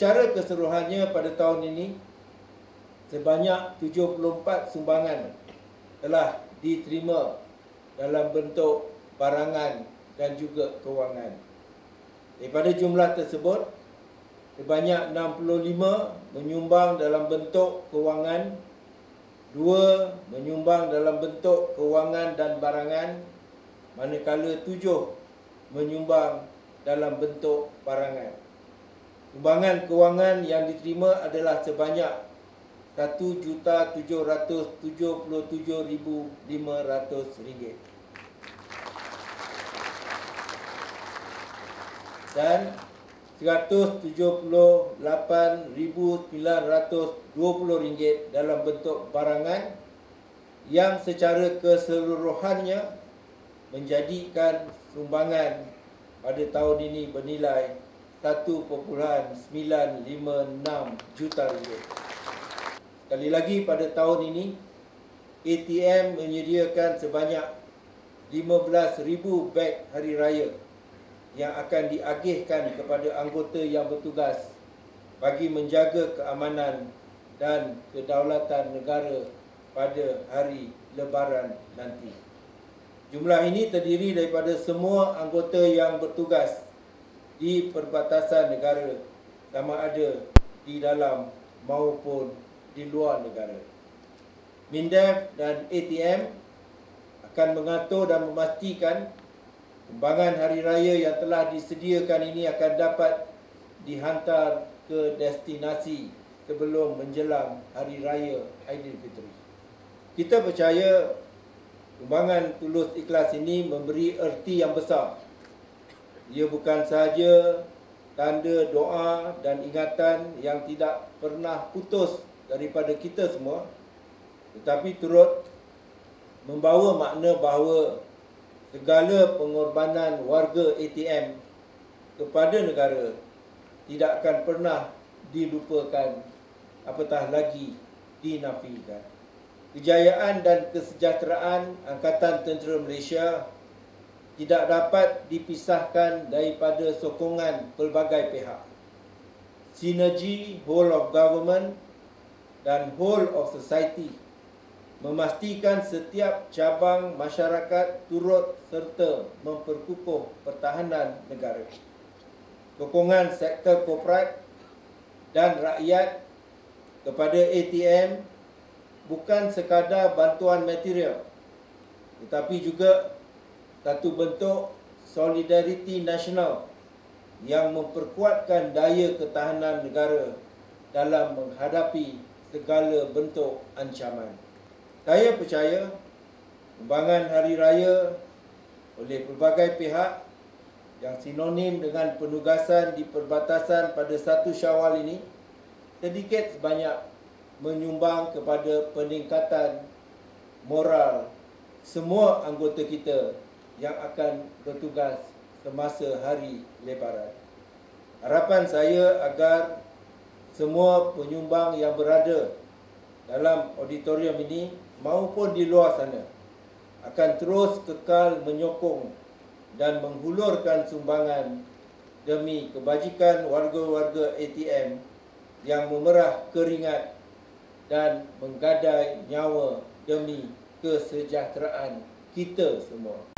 Secara keseluruhannya pada tahun ini, sebanyak 74 sumbangan telah diterima dalam bentuk barangan dan juga kewangan. Daripada jumlah tersebut, sebanyak 65 menyumbang dalam bentuk kewangan, 2 menyumbang dalam bentuk kewangan dan barangan, manakala 7 menyumbang dalam bentuk barangan. Sumbangan kewangan yang diterima adalah sebanyak RM1,777,500 dan RM178,920 dalam bentuk barangan, yang secara keseluruhannya menjadikan sumbangan pada tahun ini bernilai RM1.956 juta. Sekali lagi, pada tahun ini ATM menyediakan sebanyak 15,000 beg hari raya yang akan diagihkan kepada anggota yang bertugas bagi menjaga keamanan dan kedaulatan negara pada hari Lebaran nanti. Jumlah ini terdiri daripada semua anggota yang bertugas di perbatasan negara, sama ada di dalam maupun di luar negara. MINDEF dan ATM akan mengatur dan memastikan sumbangan hari raya yang telah disediakan ini akan dapat dihantar ke destinasi sebelum menjelang Hari Raya Aidilfitri. Kita percaya sumbangan tulus ikhlas ini memberi erti yang besar. Ia bukan sahaja tanda doa dan ingatan yang tidak pernah putus daripada kita semua, tetapi turut membawa makna bahawa segala pengorbanan warga ATM kepada negara tidak akan pernah dilupakan, apatah lagi dinafikan. Kejayaan dan kesejahteraan Angkatan Tentera Malaysia tidak dapat dipisahkan daripada sokongan pelbagai pihak. Sinergi whole of government dan whole of society memastikan setiap cabang masyarakat turut serta memperkukuh pertahanan negara. Sokongan sektor korporat dan rakyat kepada ATM bukan sekadar bantuan material, tetapi juga satu bentuk solidariti nasional yang memperkuatkan daya ketahanan negara dalam menghadapi segala bentuk ancaman. Saya percaya sumbangan hari raya oleh pelbagai pihak yang sinonim dengan penugasan di perbatasan pada 1 Syawal ini sedikit sebanyak menyumbang kepada peningkatan moral semua anggota kita yang akan bertugas semasa hari Lebaran. Harapan saya agar semua penyumbang yang berada dalam auditorium ini maupun di luar sana akan terus kekal menyokong dan menghulurkan sumbangan demi kebajikan warga-warga ATM yang memerah keringat dan menggadai nyawa demi kesejahteraan kita semua.